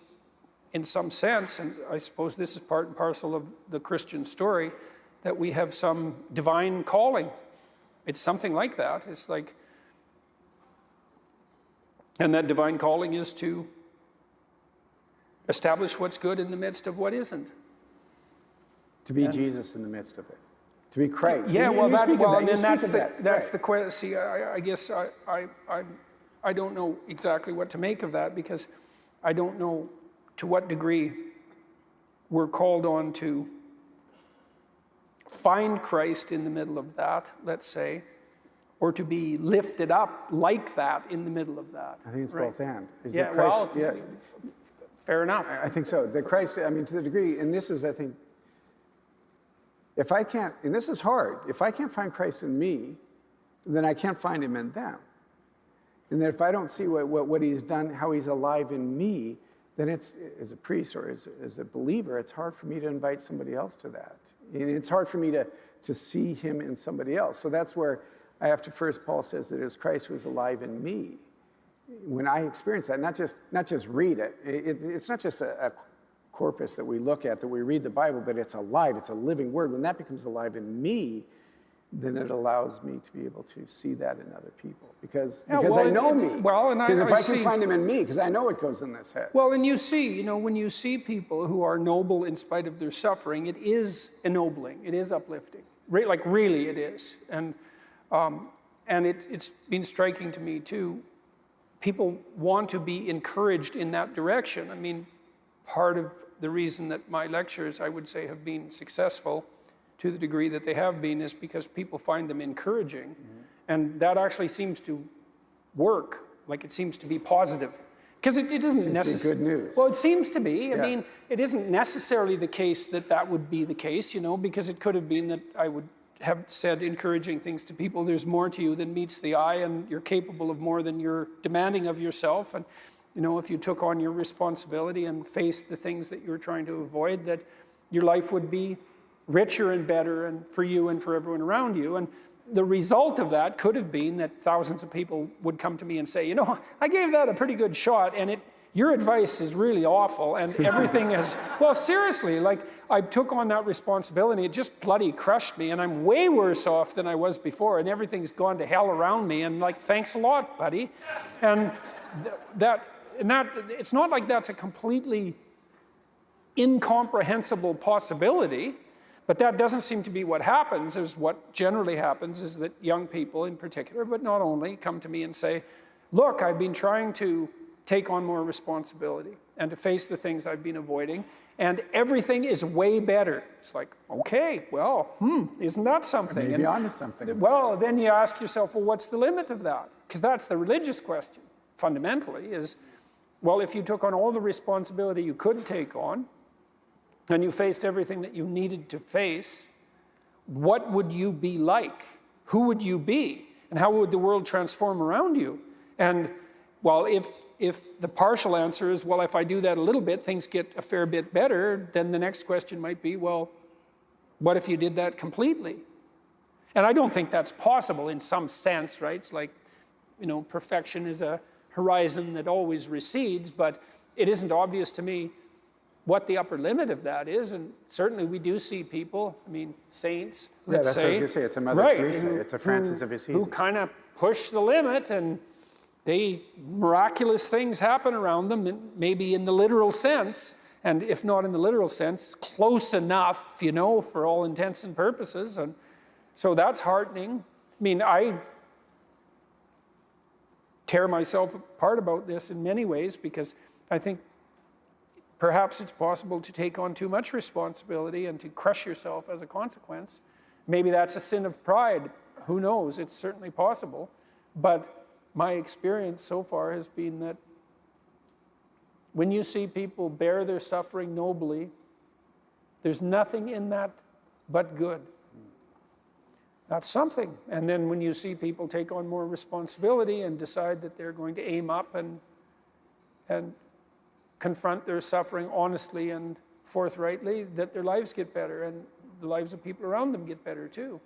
in some sense, and I suppose this is part and parcel of the Christian story, that we have some divine calling. It's something like that. It's like, and that divine calling is to establish what's good in the midst of what isn't. To be Jesus in the midst of it. To be Christ. Yeah, that's the the question. See, I guess I don't know exactly what to make of that, because I don't know to what degree we're called on to find Christ in the middle of that, let's say, or to be lifted up like that in the middle of that. I think it's both and. Fair enough. I think so. The Christ, to the degree, and this is, I think, if I can't, and this is hard, if I can't find Christ in me, then I can't find him in them. And that if I don't see what he's done, how he's alive in me, then it's, as a priest or as a believer, it's hard for me to invite somebody else to that. And it's hard for me to see him in somebody else. So that's where I have to first, Paul says that it is Christ who is alive in me. When I experience that, not just read it, it's not just a corpus that we look at, that we read the Bible, but it's alive, it's a living word. When that becomes alive in me, then it allows me to be able to see that in other people. Because I know me. Because if I can find him in me, because I know what goes in this head. Well, and you see, when you see people who are noble in spite of their suffering, it is ennobling, it is uplifting. Really it is. And it's been striking to me too. People want to be encouraged in that direction. part of the reason that my lectures, I would say, have been successful to the degree that they have been is because people find them encouraging. And that actually seems to work, like it seems to be positive. Because it isn't necessarily good news. Well, it seems to be. I Yeah. mean, it isn't necessarily the case that that would be the case, you know, because it could have been that I would have said encouraging things to people. There's more to you than meets the eye, and you're capable of more than you're demanding of yourself. And, you know, if you took on your responsibility and faced the things that you were trying to avoid, that your life would be richer and better and for you and for everyone around you. And the result of that could have been that thousands of people would come to me and say, you know, I gave that a pretty good shot, and your advice is really awful, and everything is, well, seriously, like, I took on that responsibility, it just bloody crushed me, and I'm way worse off than I was before, and everything's gone to hell around me, and like, thanks a lot, buddy. And that, it's not like that's a completely incomprehensible possibility, but that doesn't seem to be what happens. Is what generally happens is that young people in particular, but not only, come to me and say, look, I've been trying to take on more responsibility and to face the things I've been avoiding, and everything is way better. It's like, okay, well, isn't that something? Maybe onto something. Well, then you ask yourself, well, what's the limit of that? Because that's the religious question, fundamentally, is, well, if you took on all the responsibility you could take on, and you faced everything that you needed to face, what would you be like? Who would you be? And how would the world transform around you? And, well, if the partial answer is, well, if I do that a little bit, things get a fair bit better, then the next question might be, well, what if you did that completely? And I don't think that's possible in some sense, right? It's like, you know, perfection is a horizon that always recedes, but it isn't obvious to me what the upper limit of that is, and certainly we do see people, I mean, saints, let's say. Yeah, that's what I was going to say. It's a Mother Teresa. It's a Francis of Assisi. Who kind of push the limit, and miraculous things happen around them, and maybe in the literal sense, and if not in the literal sense, close enough, you know, for all intents and purposes. And so that's heartening. I mean, I tear myself apart about this in many ways, because I think perhaps it's possible to take on too much responsibility and to crush yourself as a consequence. Maybe that's a sin of pride. Who knows? It's certainly possible. But my experience so far has been that when you see people bear their suffering nobly, there's nothing in that but good. That's something. And then when you see people take on more responsibility and decide that they're going to aim up and confront their suffering honestly and forthrightly, that their lives get better and the lives of people around them get better too.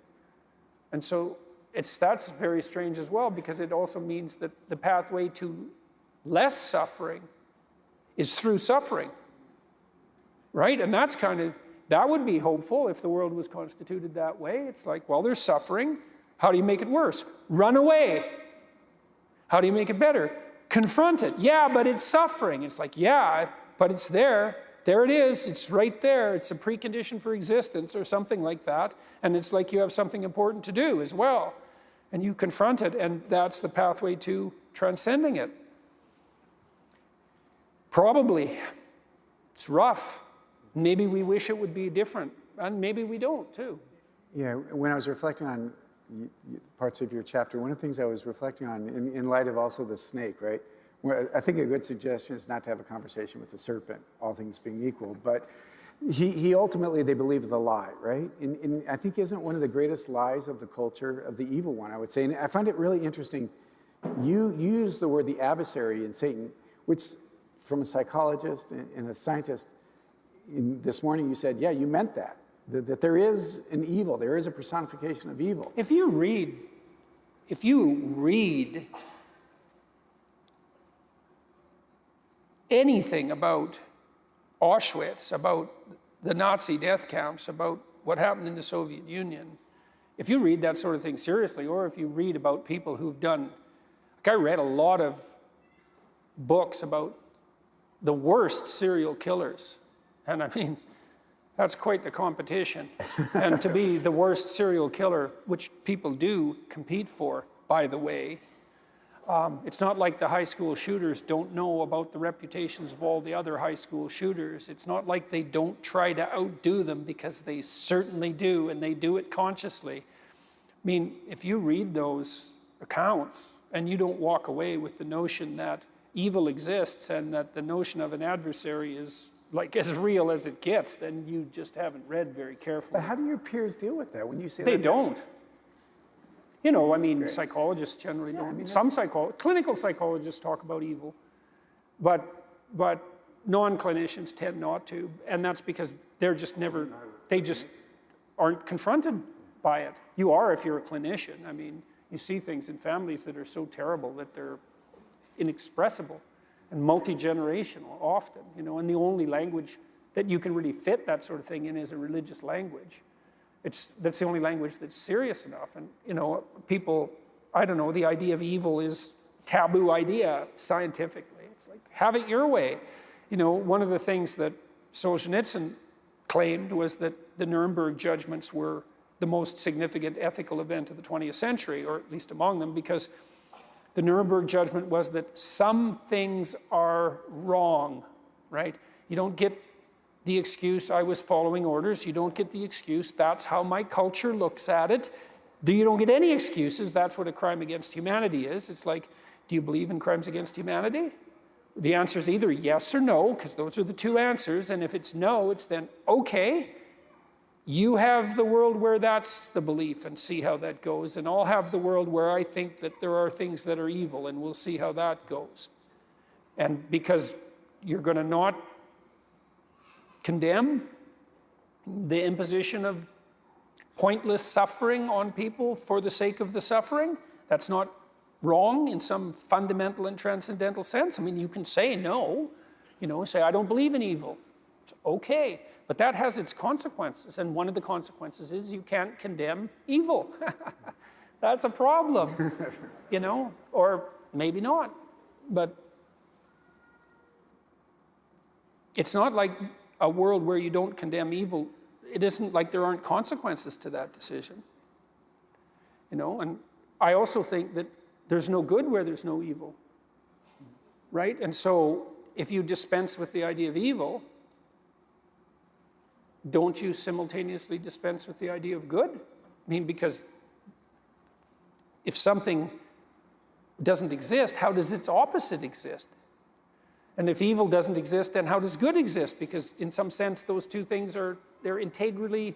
And so that's very strange as well, because it also means that the pathway to less suffering is through suffering, right? And that would be hopeful if the world was constituted that way. It's like, well, there's suffering. How do you make it worse? Run away. How do you make it better? Confront it. Yeah, but it's suffering. It's like, yeah, but it's there. There it is. It's right there. It's a precondition for existence or something like that. And it's like you have something important to do as well. And you confront it, and that's the pathway to transcending it. Probably. It's rough. Maybe we wish it would be different, and maybe we don't too. Yeah, when I was reflecting on parts of your chapter, one of the things I was reflecting on in light of also the snake, right? Well, I think a good suggestion is not to have a conversation with the serpent, all things being equal, but he ultimately, they believe the lie, right? And I think isn't one of the greatest lies of the culture of the evil one, I would say. And I find it really interesting. You use the word the adversary in Satan, which from a psychologist and a scientist, this morning you said, yeah, you meant that there is an evil, there is a personification of evil. If you read anything about Auschwitz, about the Nazi death camps, about what happened in the Soviet Union, if you read that sort of thing seriously, or if you read about people who've done, like I read a lot of books about the worst serial killers, and I mean, that's quite the competition. And to be the worst serial killer, which people do compete for, by the way, It's not like the high school shooters don't know about the reputations of all the other high school shooters. It's not like they don't try to outdo them, because they certainly do, and they do it consciously. I mean, if you read those accounts and you don't walk away with the notion that evil exists and that the notion of an adversary is like as real as it gets, then you just haven't read very carefully. But how do your peers deal with that when you say They that? don't. You know, I mean, psychologists generally don't. I mean, Some clinical psychologists talk about evil, but non-clinicians tend not to, and that's because they just aren't confronted by it. You are if you're a clinician. I mean, you see things in families that are so terrible that they're inexpressible and multi-generational often, you know, and the only language that you can really fit that sort of thing in is a religious language. That's the only language that's serious enough. And, you know, people, I don't know, the idea of evil is taboo idea scientifically. It's like, have it your way. You know, one of the things that Solzhenitsyn claimed was that the Nuremberg judgments were the most significant ethical event of the 20th century, or at least among them, because the Nuremberg judgment was that some things are wrong, right? You don't get the excuse, I was following orders. You don't get the excuse, that's how my culture looks at it. You don't get any excuses, that's what a crime against humanity is. It's like, do you believe in crimes against humanity? The answer is either yes or no, because those are the two answers. And if it's no, it's then, okay, you have the world where that's the belief and see how that goes. And I'll have the world where I think that there are things that are evil, and we'll see how that goes. And because you're going to not condemn the imposition of pointless suffering on people for the sake of the suffering, that's not wrong in some fundamental and transcendental sense. I mean, you can say no, you know, say, I don't believe in evil. It's okay, but that has its consequences, and one of the consequences is you can't condemn evil. That's a problem, you know, or maybe not, but it's not like a world where you don't condemn evil. It isn't like there aren't consequences to that decision, you know. And I also think that there's no good where there's no evil, right? And so if you dispense with the idea of evil, don't you simultaneously dispense with the idea of good? I mean, because if something doesn't exist, how does its opposite exist? And if evil doesn't exist, then how does good exist? Because in some sense, those two things they're integrally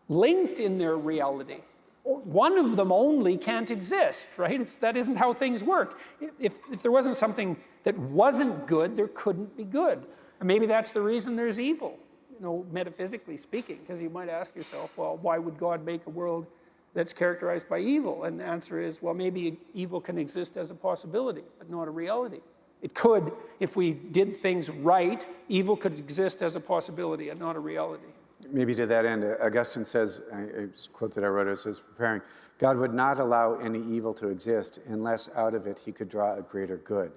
linked in their reality. One of them only can't exist, right? That isn't how things work. If there wasn't something that wasn't good, there couldn't be good. And maybe that's the reason there's evil, you know, metaphysically speaking, because you might ask yourself, well, why would God make a world that's characterized by evil? And the answer is, well, maybe evil can exist as a possibility, but not a reality. It could, if we did things right, evil could exist as a possibility and not a reality. Maybe to that end, Augustine says, a quote that I wrote as I was preparing, God would not allow any evil to exist unless out of it he could draw a greater good.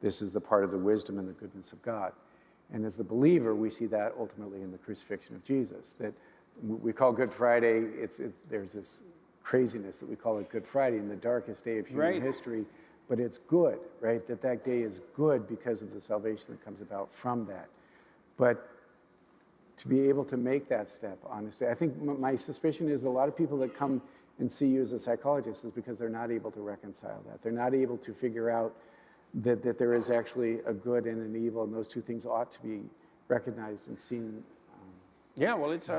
This is the part of the wisdom and the goodness of God. And as the believer, we see that ultimately in the crucifixion of Jesus, that we call Good Friday, there's this craziness that we call it Good Friday, in the darkest day of human history. But it's good, right? That day is good because of the salvation that comes about from that. But to be able to make that step, honestly, I think my suspicion is a lot of people that come and see you as a psychologist is because they're not able to reconcile that. They're not able to figure out that there is actually a good and an evil, and those two things ought to be recognized and seen. Yeah, well, it's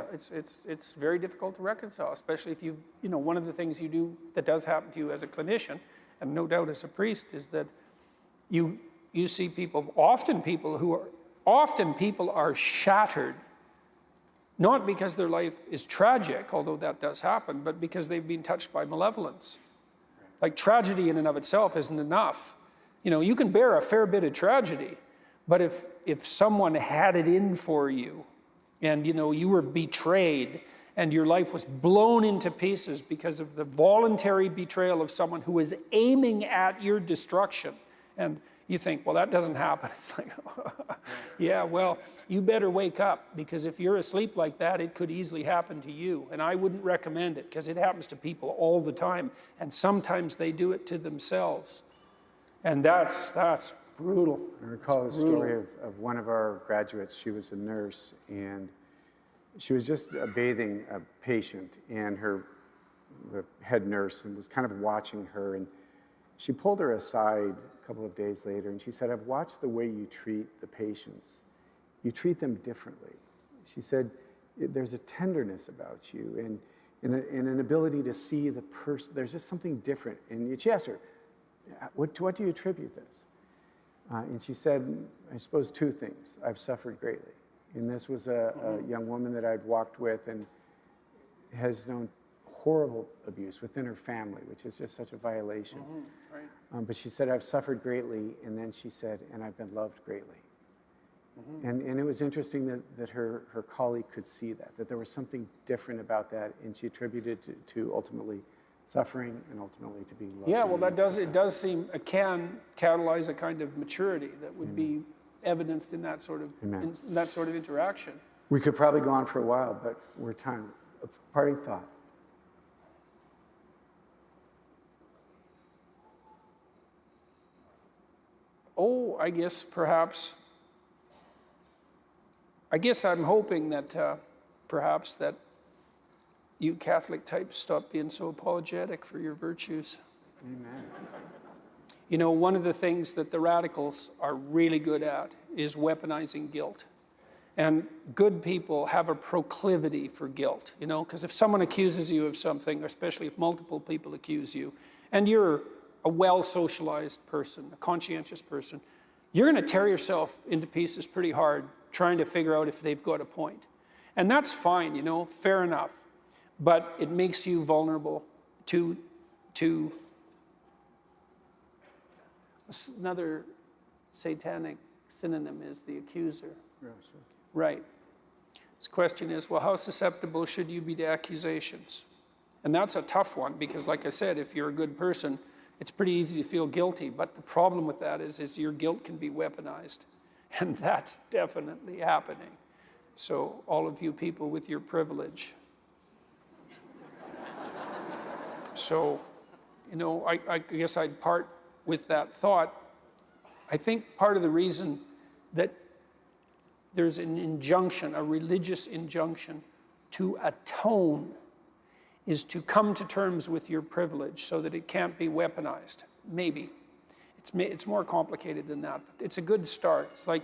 very difficult to reconcile, especially if you know, one of the things you do that does happen to you as a clinician, and no doubt as a priest, is that you see people are shattered, not because their life is tragic, although that does happen, but because they've been touched by malevolence. Like, tragedy in and of itself isn't enough. You know, you can bear a fair bit of tragedy, but if someone had it in for you, and, you know, you were betrayed, and your life was blown into pieces because of the voluntary betrayal of someone who was aiming at your destruction. And, You think, well, that doesn't happen. It's like, yeah, well, you better wake up, because if you're asleep like that, it could easily happen to you. And I wouldn't recommend it, because it happens to people all the time. And sometimes they do it to themselves. And that's brutal. I recall the story of one of our graduates. She was a nurse, and she was just bathing a patient, and the head nurse and was kind of watching her. And she pulled her aside a couple of days later, and she said, "I've watched the way you treat the patients. You treat them differently." She said, "There's a tenderness about you and an ability to see the person. There's just something different." And she asked her, what do you attribute this? And she said, "I suppose two things. I've suffered greatly." And this was a young woman that I'd walked with and has known horrible abuse within her family, which is just such a violation. Right. But she said, "I've suffered greatly," and then she said, "and I've been loved greatly." And it was interesting that her colleague could see that there was something different about that, and she attributed to ultimately suffering and ultimately to being loved. Yeah, well, it does seem, it can catalyze a kind of maturity that would be evidenced in that sort of interaction. We could probably go on for a while, but we're time. A parting thought. Oh, I guess I'm hoping that perhaps that you Catholic types stop being so apologetic for your virtues. Amen. You know, one of the things that the radicals are really good at is weaponizing guilt. And good people have a proclivity for guilt, you know, because if someone accuses you of something, especially if multiple people accuse you, and you're a well-socialized person, a conscientious person, you're going to tear yourself into pieces pretty hard trying to figure out if they've got a point. And that's fine, you know, fair enough. But it makes you vulnerable to another satanic synonym is the accuser. Yeah, sure. Right. This question is, well, how susceptible should you be to accusations? And that's a tough one, because like I said, if you're a good person, it's pretty easy to feel guilty. But the problem with that is your guilt can be weaponized. And that's definitely happening. So all of you people with your privilege. So, you know, I guess I'd part with that thought. I think part of the reason that there's an injunction, a religious injunction, to atone is to come to terms with your privilege so that it can't be weaponized. Maybe. It's more complicated than that, but it's a good start. It's like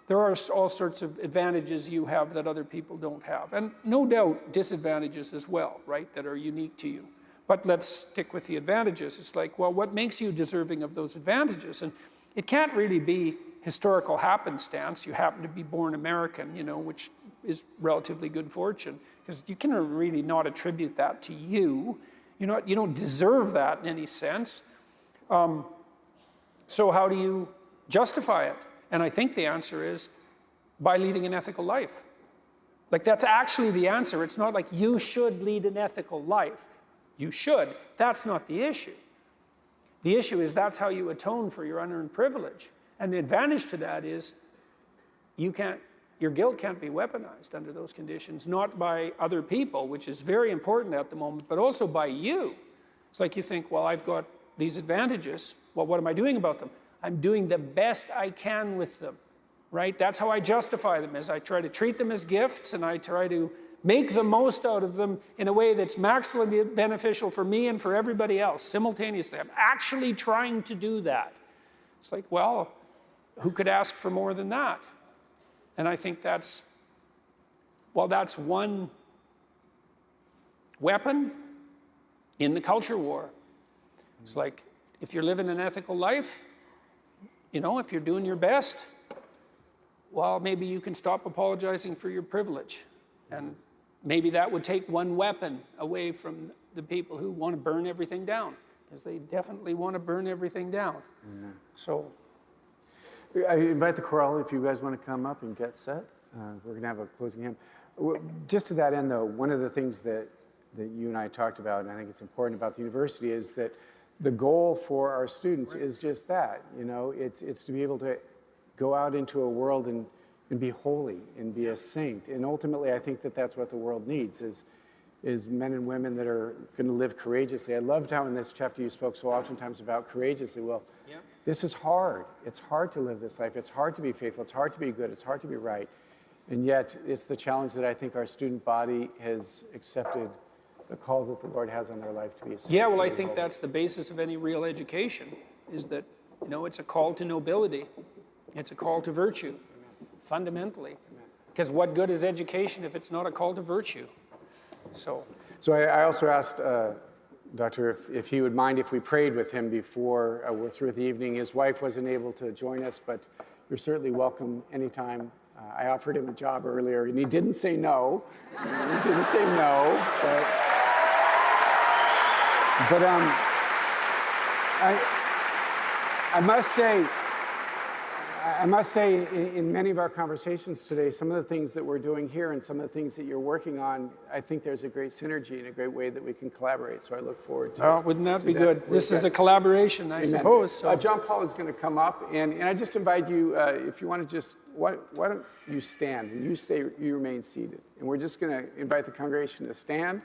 there are all sorts of advantages you have that other people don't have. And no doubt disadvantages as well, right, that are unique to you. But let's stick with the advantages. It's like, well, what makes you deserving of those advantages? And it can't really be historical happenstance. You happen to be born American, you know, which is relatively good fortune, because you can really not attribute that to you. You don't deserve that in any sense. So how do you justify it? And I think the answer is by leading an ethical life. Like, that's actually the answer. It's not like you should lead an ethical life. You should. That's not the issue. The issue is that's how you atone for your unearned privilege. And the advantage to that is your guilt can't be weaponized under those conditions, not by other people, which is very important at the moment, but also by you. It's like you think, well, I've got these advantages. Well, what am I doing about them? I'm doing the best I can with them, right? That's how I justify them, is I try to treat them as gifts, and I try to make the most out of them in a way that's maximally beneficial for me and for everybody else simultaneously. I'm actually trying to do that. It's like, well, who could ask for more than that? And I think that's one weapon in the culture war. It's like, if you're living an ethical life, you know, if you're doing your best, well, maybe you can stop apologizing for your privilege. And maybe that would take one weapon away from the people who want to burn everything down, because they definitely want to burn everything down. So I invite the choral, if you guys want to come up and get set. We're going to have a closing hymn. Just to that end, though, one of the things that you and I talked about, and I think it's important about the university, is that the goal for our students is just that. You know, it's to be able to go out into a world and be holy and be a saint. And ultimately, I think that that's what the world needs is men and women that are going to live courageously. I loved how in this chapter you spoke so oftentimes about courageously. Well, this is hard. It's hard to live this life. It's hard to be faithful. It's hard to be good. It's hard to be right. And yet, it's the challenge that I think our student body has accepted, the call that the Lord has on their life to be a saint. Yeah, well, I think that's the basis of any real education, is that, you know, it's a call to nobility. It's a call to virtue, fundamentally. Because what good is education if it's not a call to virtue? So I also asked Doctor if he would mind if we prayed with him before we're through with the evening. His wife wasn't able to join us, but you're certainly welcome anytime. I offered him a job earlier, and he didn't say no. But I must say, in many of our conversations today, some of the things that we're doing here and some of the things that you're working on, I think there's a great synergy and a great way that we can collaborate. So I look forward to. oh, wouldn't that be good? This is a collaboration, I suppose. So. John Paul is going to come up, and I just invite you, if you want to just, why don't you stand and you remain seated, and we're just going to invite the congregation to stand.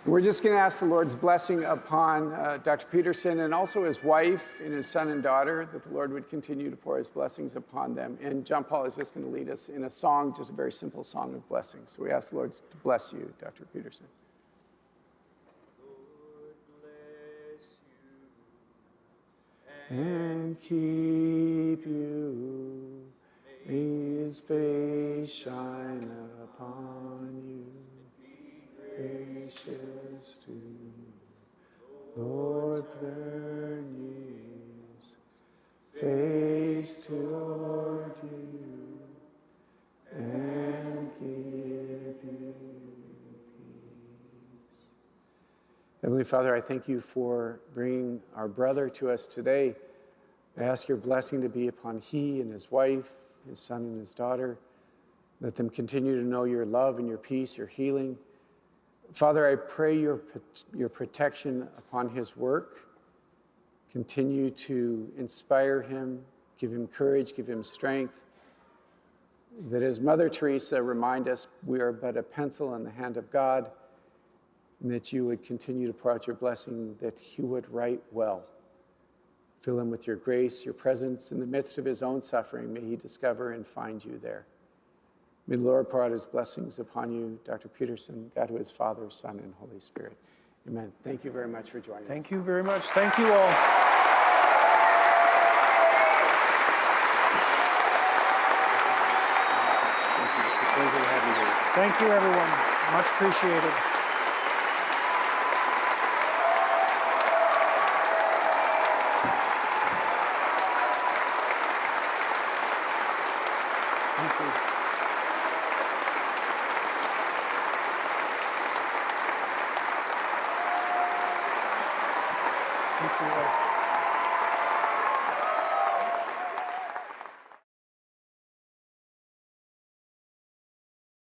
We're just going to ask the Lord's blessing upon Dr. Peterson and also his wife and his son and daughter, that the Lord would continue to pour his blessings upon them. And John Paul is just going to lead us in a song, just a very simple song of blessing. So we ask the Lord to bless you, Dr. Peterson. Lord bless you And keep you, may his face shine upon you. Gracious to you, Lord, turn his face toward you and give you peace. Heavenly Father, I thank you for bringing our brother to us today. I ask your blessing to be upon he and his wife, his son and his daughter. Let them continue to know your love and your peace, your healing. Father, I pray your protection upon his work. Continue to inspire him, give him courage, give him strength. That as Mother Teresa remind us, we are but a pencil in the hand of God, and that you would continue to pour out your blessing, that he would write well. Fill him with your grace, your presence in the midst of his own suffering. May he discover and find you there. May the Lord pour out his blessings upon you, Dr. Peterson, God who is Father, Son, and Holy Spirit. Amen. Thank you very much for joining us. Thank you very much. Thank you all. Thank you, everyone. Much appreciated. Thank you.